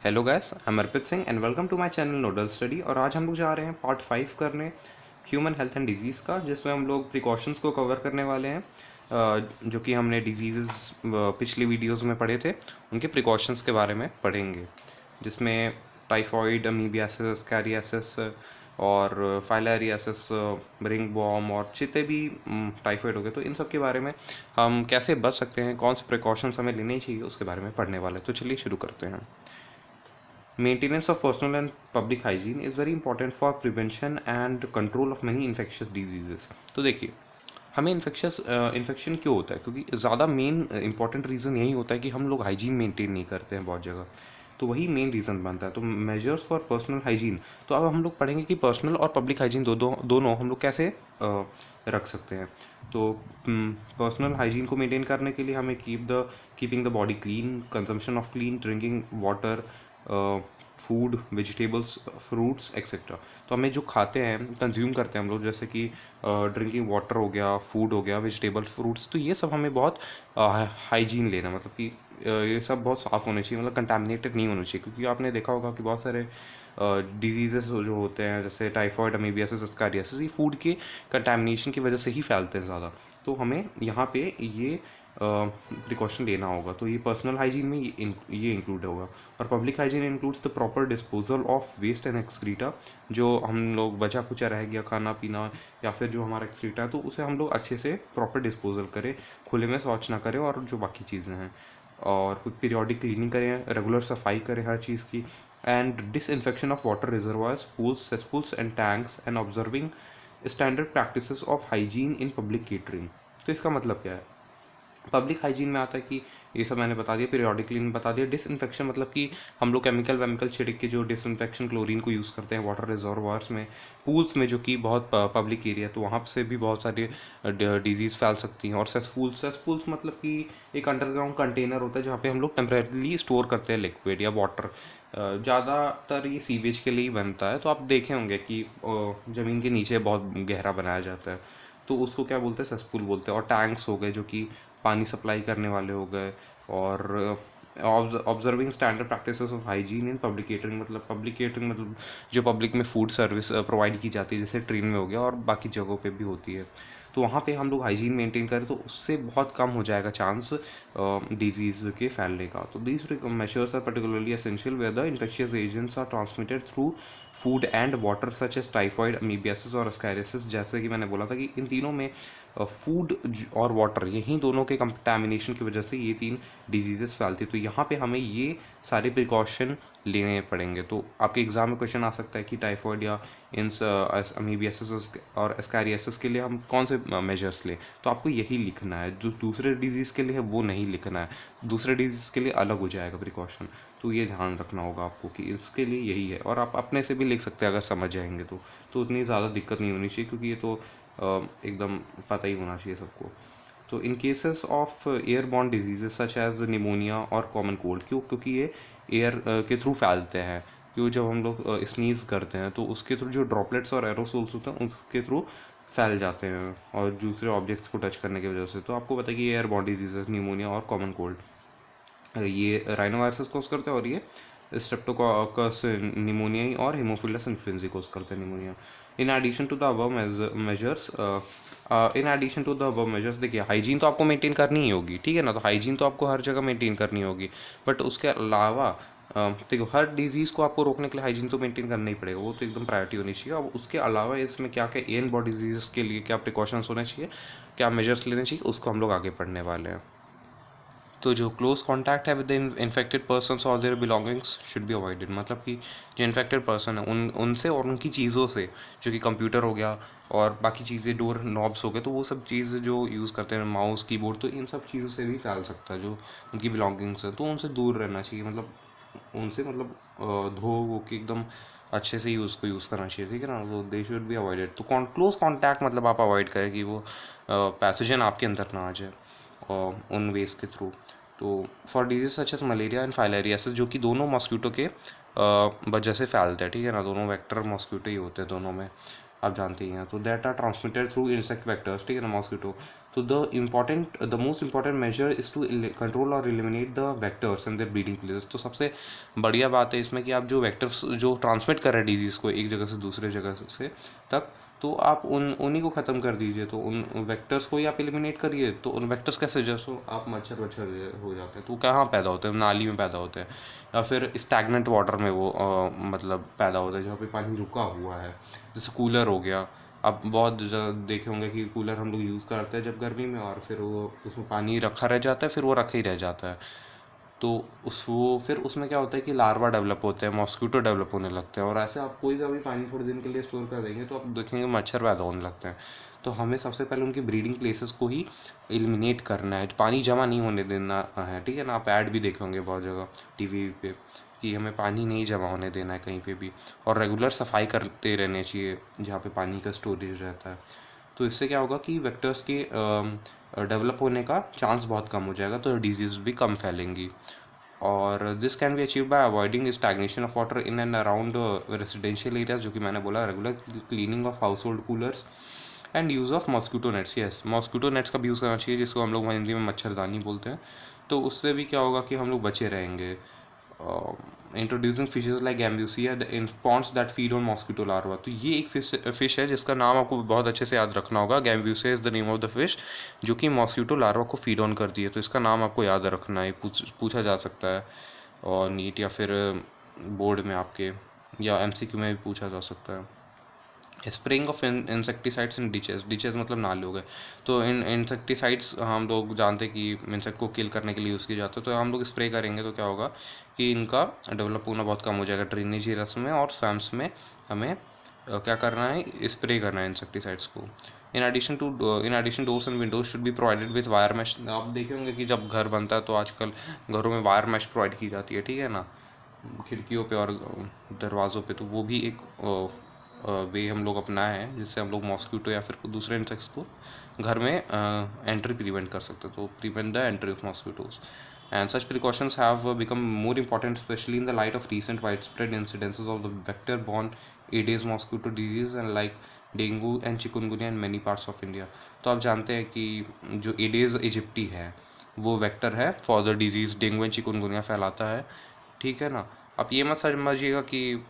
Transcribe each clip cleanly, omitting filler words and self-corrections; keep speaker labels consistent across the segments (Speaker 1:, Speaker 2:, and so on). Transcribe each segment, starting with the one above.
Speaker 1: Hello guys, I am Arpit Singh and welcome to my channel nodal study. और आज हम लोग जा रहे हैं पार्ट 5 करने ह्यूमन हेल्थ एंड डिजीज़ का, जिसमें हम लोग प्रिकॉशंस को कवर करने वाले हैं, जो कि हमने डिजीज़ पिछली वीडियोस में पढ़े थे, उनके प्रिकॉशंस के बारे में पढ़ेंगे, जिसमें टाइफॉइड, अमीबियासिस, कैरियासिस और फाइलेरियासिस, रिंग वॉर्म और जितने भी टाइफॉइड हो गए, तो इन सब के बारे में हम कैसे बच सकते हैं, कौन से प्रिकॉशंस हमें लेने चाहिए, उसके बारे में पढ़ने वाले हैं। तो चलिए शुरू करते हैं। Maintenance of personal and public hygiene is very important for prevention and control of many infectious diseases। तो देखिए, हमें इन्फेक्शन क्यों होता है? क्योंकि ज़्यादा मेन इंपॉर्टेंट रीज़न यही होता है कि हम लोग हाइजीन मेंटेन नहीं करते हैं बहुत जगह, तो वही मेन रीज़न बनता है। तो मेजर्स फॉर पर्सनल हाइजीन, तो अब हम लोग पढ़ेंगे कि पर्सनल और पब्लिक हाइजीन दोनों हम लोग कैसे रख सकते हैं। तो पर्सनल हाइजीन को मेंटेन करने के लिए हमें keeping the body clean, consumption of clean drinking water, food, vegetables, fruits etcetera. तो हमें जो खाते हैं, कंज्यूम करते हैं हम लोग, जैसे कि ड्रिंकिंग वाटर हो गया, फूड हो गया, वेजिटेबल, फ्रूट्स, तो ये सब हमें बहुत हाइजीन लेना, मतलब कि ये सब बहुत साफ़ होने चाहिए, मतलब कंटामिनेटेड नहीं होने चाहिए। क्योंकि आपने देखा होगा कि बहुत सारे डिजीज़ेस जो होते हैं, जैसे टाइफॉइड, अमीबियासिस, एस्कारियासिस, ये फूड के कंटामिनेशन की वजह से ही फैलते हैं ज़्यादा। तो हमें यहाँ पे ये प्रिकॉशन लेना होगा। तो ये पर्सनल हाइजीन में ये इंक्लूड होगा। और public hygiene includes the proper disposal of waste and excreta. जो हम लोग बचा कुचा रह गया खाना पीना या फिर जो हमारा एक्सक्रीटा है, तो उसे हम लोग अच्छे से प्रॉपर डिस्पोजल करें, खुले में शौच ना करें, और जो बाकी चीज़ें हैं, और कुछ पीरियोडिक क्लीनिंग करें, रेगुलर सफाई करें हर चीज़ की, and disinfection of water reservoirs, pools, cesspools and tanks, and observing standard practices of hygiene in public catering. तो इसका मतलब क्या है? पब्लिक हाइजीन में आता है कि ये सब मैंने बता दिया, पीरियोडिक क्लीनिंग बता दिया। डिसइंफेक्शन मतलब कि हम लोग केमिकल वेमिकल छिड़क के जो डिसइंफेक्शन क्लोरीन को यूज़ करते हैं वाटर रिजर्वायर्स में, पूल्स में, जो कि बहुत पब्लिक एरिया, तो वहाँ से भी बहुत सारी डिजीज़ फैल सकती हैं। और सेसपूल्स मतलब कि एक अंडरग्राउंड कंटेनर होता है जहाँ पे हम लोग टेम्परेरीली स्टोर करते हैं लिक्विड या वाटर। ज़्यादातर ये सीवेज के लिए ही बनता है। तो आप देखे होंगे कि ज़मीन के नीचे बहुत गहरा बनाया जाता है, तो उसको क्या बोलते हैं? सेसपूल बोलते हैं। और टैंक्स हो गए जो कि पानी सप्लाई करने वाले हो गए। और observing standard practices of hygiene in public catering, मतलब पब्लिक केटरिंग मतलब जो पब्लिक में फूड सर्विस प्रोवाइड की जाती है, जैसे ट्रेन में हो गया और बाकी जगहों पे भी होती है। तो वहाँ पे हम लोग हाइजीन मेंटेन करें तो उससे बहुत कम हो जाएगा चांस डिजीज़ के फैलने का। तो these measures are particularly essential where the infectious agents are transmitted through food and water such as typhoid, amoebiasis और एस्कारियासिस। जैसे कि मैंने बोला था कि इन तीनों में फूड और वाटर, यही दोनों के कंटामिनेशन की वजह से ये तीन डिजीज़ेस फैलती है। तो यहाँ पे हमें ये सारे प्रिकॉशन लेने पड़ेंगे। तो आपके एग्ज़ाम में क्वेश्चन आ सकता है कि टाइफॉइड या इन अमीबियासिस और एस्कारियासिस के लिए हम कौन से मेजर्स लें। तो आपको यही लिखना है, जो दूसरे डिजीज़ के लिए है वो नहीं लिखना है, दूसरे डिजीज़ के लिए अलग हो जाएगा प्रिकॉशन। तो ये ध्यान रखना होगा आपको कि इसके लिए यही है। और आप अपने से भी लिख सकते हैं अगर समझ जाएंगे तो उतनी ज़्यादा दिक्कत नहीं होनी चाहिए, क्योंकि ये तो एकदम पता ही होना चाहिए सबको। तो in cases of airborne diseases such as pneumonia और कॉमन कोल्ड, क्योंकि ये एयर के थ्रू फैलते हैं। क्यों? जब हम लोग स्नीज़ करते हैं तो उसके थ्रू जो ड्रॉपलेट्स और एरोसोल्स होते हैं उसके थ्रू फैल जाते हैं, और दूसरे ऑब्जेक्ट्स को टच करने की वजह से। तो आपको पता है कि एयरबॉर्न डिजीजेज निमोनिया और कॉमन कोल्ड ये राइनोवायरस कोस करते हैं, और ये स्ट्रेप्टोकोकस निमोनियाई और हेमोफिलस इन्फ्लुएंजा कोस करते हैं pneumonia. In addition to the above measures देखिए, हाइजीन तो आपको मेंटेन करनी ही होगी, ठीक है ना। तो हाइजीन तो आपको हर जगह मेंटेन करनी होगी, बट उसके अलावा देखो, हर डिजीज़ को आपको रोकने के लिए हाइजीन तो मेंटेन करना ही पड़ेगा, वो तो एकदम प्रायोरिटी होनी चाहिए। अब उसके अलावा इसमें क्या क्या एन बॉडी डिजीज़ के लिए क्या प्रिकॉशंस होने चाहिए, क्या मेजर्स लेने चाहिए, उसको हम लोग आगे पढ़ने वाले हैं। तो जो क्लोज कॉन्टैक्ट है विद द इन्फेक्टेड पर्सनस और their belongings should be avoided, मतलब कि जो इन्फेक्टेड पर्सन है उनसे और उनकी चीज़ों से, जो कि कंप्यूटर हो गया और बाकी चीज़ें, डोर नॉब्स हो गए, तो वो सब चीज़ जो यूज़ करते हैं, माउस, कीबोर्ड, तो इन सब चीज़ों से भी फैल सकता है। जो उनकी बिलोंगिंग्स है तो उनसे दूर रहना चाहिए, मतलब उनसे मतलब धो वो के एकदम अच्छे से ही उसको यूज़ करना चाहिए, ठीक है ना। तो दे शुड बी अवॉइडेड। तो क्लोज कॉन्टैक्ट मतलब आप अवॉइड करें कि वो पैथोजन आपके अंदर ना आ जाए उन वेज के थ्रू। तो for disease such as malaria and filariasis, जो कि दोनों मॉस्क्यूटो के वजह से फैलते हैं, ठीक है ना। दोनों वेक्टर मॉस्क्यूटो ही होते हैं दोनों में, आप जानते ही हैं। तो that are transmitted through insect vectors, ठीक है ना, मॉस्क्यूटो। तो the most important measure is to control or eliminate the vectors and their breeding places. तो सबसे बढ़िया बात है इसमें कि आप जो वेक्टर्स जो ट्रांसमिट कर रहे हैं डिजीज़ को एक जगह से दूसरे जगह से तक, तो आप उन्हीं को ख़त्म कर दीजिए। तो उन वेक्टर्स को ही आप एलिमिनेट करिए। तो उन वेक्टर्स कैसे, जैसे आप मच्छर हो जाते हैं तो कहाँ पैदा होते हैं, नाली में पैदा होते हैं, या फिर स्टैगनेंट वाटर में वो मतलब पैदा होता है जहाँ पे पानी रुका हुआ है। जैसे कूलर हो गया, आप बहुत देखे होंगे कि कूलर हम लोग यूज़ करते हैं जब गर्मी में, और फिर वो उसमें पानी रखा रह जाता है, फिर वो रखा ही रह जाता है। तो फिर उसमें क्या होता है कि लार्वा डेवलप होते हैं, मॉस्किटो डेवलप होने लगते हैं, और ऐसे आप कोई सा भी पानी थोड़े दिन के लिए स्टोर कर देंगे तो आप देखेंगे मच्छर पैदा होने लगते हैं। तो हमें सबसे पहले उनकी ब्रीडिंग प्लेसेस को ही एलिमिनेट करना है, पानी जमा नहीं होने देना है, ठीक है ना। आप ऐड भी देखे होंगे बहुत जगह टीवी पे कि हमें पानी नहीं जमा होने देना है कहीं पे भी, और रेगुलर सफाई करते रहने चाहिए जहाँ पे पानी का स्टोरेज रहता है। तो इससे क्या होगा कि वेक्टर्स के डेवलप होने का चांस बहुत कम हो जाएगा, तो डिजीज़ भी कम फैलेंगी। और this can be achieve by avoiding stagnation of water in and around residential areas, जो कि मैंने बोला, regular cleaning of house hold coolers and use of mosquito nets. Yes, mosquito nets का भी यूज़ करना चाहिए, जिसको हम लोग हिंदी में मच्छरदानी बोलते हैं। तो उससे भी क्या होगा कि हम लोग बचे रहेंगे। Introducing fishes like gambusia in ponds that feed on mosquito larva. तो ये एक फिश है जिसका नाम आपको बहुत अच्छे से याद रखना होगा। Gambusia is the name of the fish जो कि मॉस्किटो लार्वा को फीड ऑन करती है। तो इसका नाम आपको याद रखना है, पूछा जा सकता है और नीट या फिर बोर्ड में आपके, या एमसीक्यू में भी पूछा जा सकता है। स्प्रेइंग ऑफ इंसेक्टिसाइड्स इन डिचेज मतलब नाले हो गए। तो इन इंसेक्टिसाइड्स हम लोग जानते हैं कि इंसेक्ट को किल करने के लिए यूज़ किया जाता है। तो हम लोग स्प्रे करेंगे तो क्या होगा कि इनका डेवलप होना बहुत कम हो जाएगा। ड्रेनेज एरियाज में और स्वैम्प्स में हमें क्या करना है, स्प्रे करना है इंसेक्टिसाइड्स को। In addition doors and windows should be provided with wire mesh. आप देखे होंगे कि जब घर बनता है तो आजकल घरों में वायर मैश प्रोवाइड की जाती है, ठीक है ना, खिड़कियों पे और दरवाज़ों पे। तो वो भी एक वे हम लोग अपनाए हैं जिससे हम लोग मॉस्किटो या फिर दूसरे इंसेक्ट्स को घर में एंट्री प्रिवेंट कर सकते हैं। तो prevent the entry of mosquitoes, and such precautions have become more important especially in the light of recent widespread incidences of the vector-borne Aedes mosquito disease and like dengue and chikungunya in many parts of India. तो आप जानते हैं कि जो एडेज इजिप्टी है वो vector है for the disease dengue and chikungunya फैलाता है, ठीक है ना। आप ये मत समझिएगा कि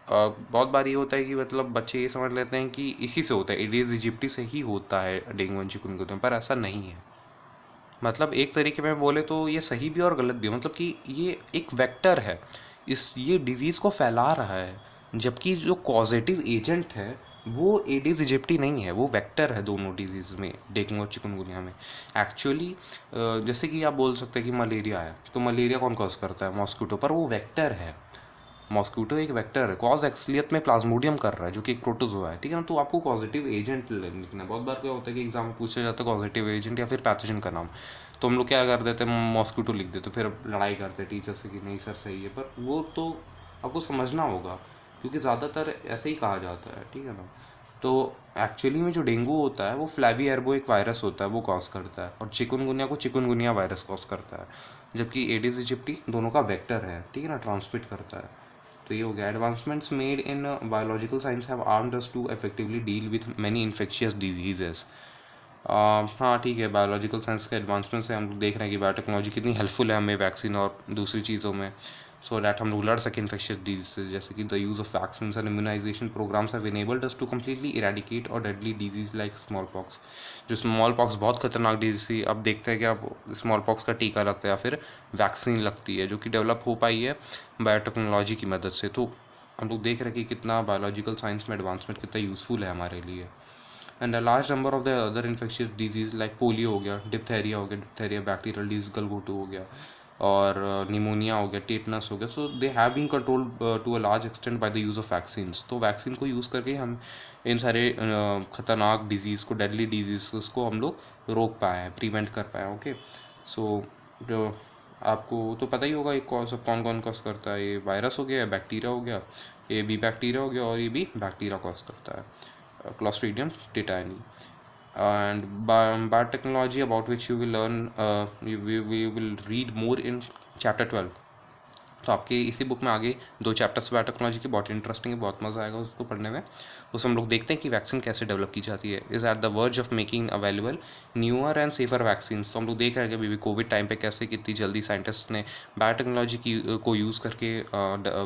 Speaker 1: बहुत बार ये होता है कि मतलब बच्चे ये समझ लेते हैं कि इसी से होता है, एडेज इजिप्टी से ही होता है डेंगू एंड चिकनगुनिया, पर ऐसा नहीं है। मतलब एक तरीके में बोले तो ये सही भी और गलत भी, मतलब कि ये एक वेक्टर है, ये डिज़ीज़ को फैला रहा है, जबकि जो कॉजेटिव एजेंट है वो एडिस इजिप्टी नहीं है, वो वेक्टर है दोनों डिजीज़ में, डेंगू और चिकनगुनिया में। एक्चुअली जैसे कि आप बोल सकते हैं कि मलेरिया है, तो मलेरिया कौन कॉज करता है, मॉस्किटो, पर वो वेक्टर है। मॉस्किटो एक वेक्टर है, कॉज एक्सलियत में प्लाज्मोडियम कर रहा है जो कि एक प्रोटोजोआ है, ठीक है ना। तो आपको पॉजिटिव एजेंट लिखना है। बहुत बार क्या होता है कि एग्जाम में पूछा जाता है पॉजिटिव एजेंट या फिर पैथोजन का नाम, तो हम लोग क्या कर देते हैं, मॉस्किटो लिख देते, फिर लड़ाई करते हैं टीचर से कि नहीं सर सही है, पर वो तो आपको समझना होगा क्योंकि ज़्यादातर ऐसे ही कहा जाता है, ठीक है ना। तो एक्चुअली में जो डेंगू होता है वो फ्लैवी एर्बो एक वायरस होता है, वो कॉज करता है, और चिकनगुनिया को चिकनगुनिया वायरस कॉज करता है, जबकि एडिस इजिप्टी दोनों का वेक्टर है, ठीक है ना, ट्रांसमिट करता है। तो ये हो गया। Advancements made in biological science have armed us to effectively deal with many infectious diseases. हाँ ठीक है, बायोलॉजिकल साइंस के एडवांसमेंट से हम लोग देख रहे हैं कि बायोटेक्नोलॉजी कितनी हेल्पफुल है हमें वैक्सीन और दूसरी चीज़ों में, सो डैट हम लोग लड़ सकें इन्फेक्शियस डिजीज। जैसे कि the use of vaccine and immunisation programmes have enabled us to completely eradicate और deadly disease like smallpox. जो स्मॉल पॉक्स बहुत खतरनाक डिजीज थी, अब देखते हैं कि अब स्मॉल पॉक्स का टीका लगता है या फिर वैक्सीन लगती है जो कि डेवलप हो पाई है बायोटेक्नोलॉजी की मदद से। तो हम लोग देख रहे हैं कि कितना बायोलॉजिकल साइंस में एडवांसमेंट कितना यूज़फुल है हमारे लिए। And a large number of the other infectious disease like polio हो गया, डिप्थेरिया हो गया, डिप्थेरिया बैक्टीरियल डिजीज गलघोटू हो गया, और निमोनिया हो गया, टेटनस हो गया, so they have been control to a large extent by the use of vaccines. तो वैक्सीन को यूज़ करके हम इन सारे ख़तरनाक डिजीज़ को, डेडली डिजीज़ को हम लोग रोक पाए हैं, प्रिवेंट कर पाए हैं। ओके, सो जो आपको तो पता ही होगा ये कौन कौन कॉज करता है, ये वायरस हो गया, बैक्टीरिया हो गया, ये भी बैक्टीरिया हो गया, और ये भी बैक्टीरिया कॉज करता है, Clostridium tetani. And biotechnology, about which you will learn, we will read more in chapter 12. तो आपके इसी बुक में आगे 2 चैप्टर्स बायोटेक्नोलॉजी के बहुत इंटरेस्टिंग है, बहुत मज़ा आएगा उसको पढ़ने में। उसमें हम लोग देखते हैं कि वैक्सीन कैसे डेवलप की जाती है। Is at the verge of making available newer and safer vaccine. तो हम लोग देख रहे हैं कि अभी कोविड टाइम पे कैसे कितनी जल्दी साइंटिस्ट ने बायोटेक्नोलॉजी को यूज़ करके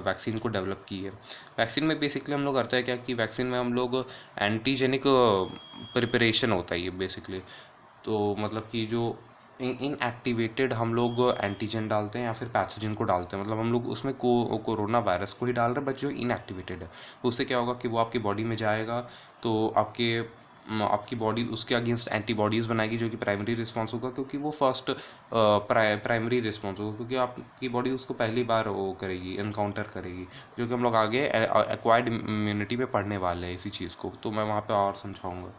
Speaker 1: वैक्सीन को डेवलप की है। वैक्सीन में बेसिकली हम लोग करते हैं क्या कि वैक्सीन में हम लोग एंटीजेनिक प्रिपरेशन होता है ये बेसिकली। तो मतलब कि जो इनएक्टिवेटेड हम लोग एंटीजन डालते हैं या फिर पैथोजन को डालते हैं, मतलब हम लोग उसमें कोरोना वायरस को ही डाल रहे हैं, बट जो इनएक्टिवेटेड है उससे क्या होगा कि वो आपकी बॉडी में जाएगा तो आपकी बॉडी उसके अगेंस्ट एंटीबॉडीज़ बनाएगी जो कि प्राइमरी रिस्पॉन्स होगा, क्योंकि वो फर्स्ट प्राइमरी रिस्पॉन्स होगा, क्योंकि आपकी बॉडी उसको पहली बार वो करेगी, इनकाउंटर करेगी, जो कि हम लोग आगे एक्वायर्ड इम्यूनिटी में पढ़ने वाले हैं इसी चीज़ को, तो मैं वहाँ पे और समझाऊँगा।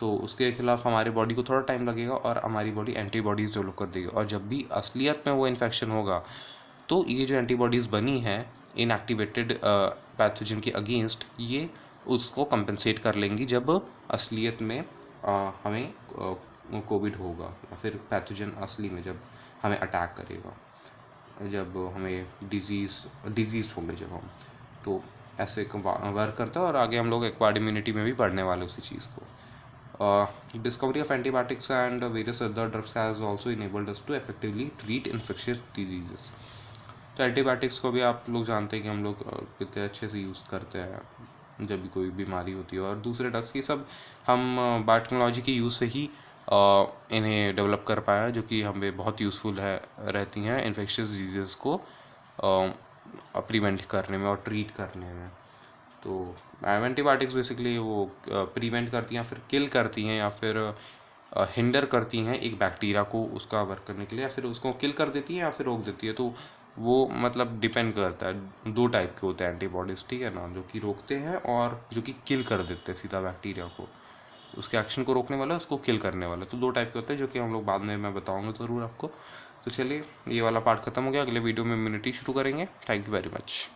Speaker 1: तो उसके खिलाफ हमारी बॉडी को थोड़ा टाइम लगेगा और हमारी बॉडी एंटीबॉडीज़ डेवलप कर देगी, और जब भी असलियत में वो इन्फेक्शन होगा तो ये जो एंटीबॉडीज़ बनी हैं इनएक्टिवेटेड पैथोजन के अगेंस्ट, ये उसको कंपनसेट कर लेंगी जब असलियत में हमें कोविड होगा या फिर पैथोजन असली में जब हमें अटैक करेगा, जब हमें डिजीज़ होंगे जब हम, तो ऐसे वर्क करता है। और आगे हम लोग एक्वायर्ड इम्यूनिटी में भी पढ़ने वाले उसी चीज़ को। Discovery of antibiotics and various other drugs has also enabled us to effectively treat infectious diseases. तो एंटीबायोटिक्स को भी आप लोग जानते हैं कि हम लोग कितने अच्छे से यूज़ करते हैं जब भी कोई बीमारी होती है, और दूसरे ड्रग्स की सब हम बायोटेक्नोलॉजी के यूज़ से ही इन्हें डेवलप कर पाए हैं, जो कि हमें बहुत यूज़फुल है रहती हैं इन्फेक्शियस डिजीज़ को प्रिवेंट करने में और ट्रीट करने में। तो एंटीबायोटिक्स बेसिकली वो प्रिवेंट करती हैं या फिर किल करती हैं या फिर हिंडर करती हैं एक बैक्टीरिया को उसका वर्क करने के लिए, या फिर उसको किल कर देती हैं या फिर रोक देती है। तो वो मतलब डिपेंड करता है, 2 टाइप के होते हैं एंटीबॉडीज़, ठीक है ना, जो कि रोकते हैं और जो कि किल कर देते हैं सीधा बैक्टीरिया को, उसके एक्शन को रोकने वाला, उसको किल करने वाला। तो 2 टाइप के होते हैं जो कि हम लोग बाद में मैं बताऊँगा ज़रूर आपको। तो चलिए ये वाला पार्ट ख़त्म हो गया, अगले वीडियो में इम्यूनिटी शुरू करेंगे। Thank you very much.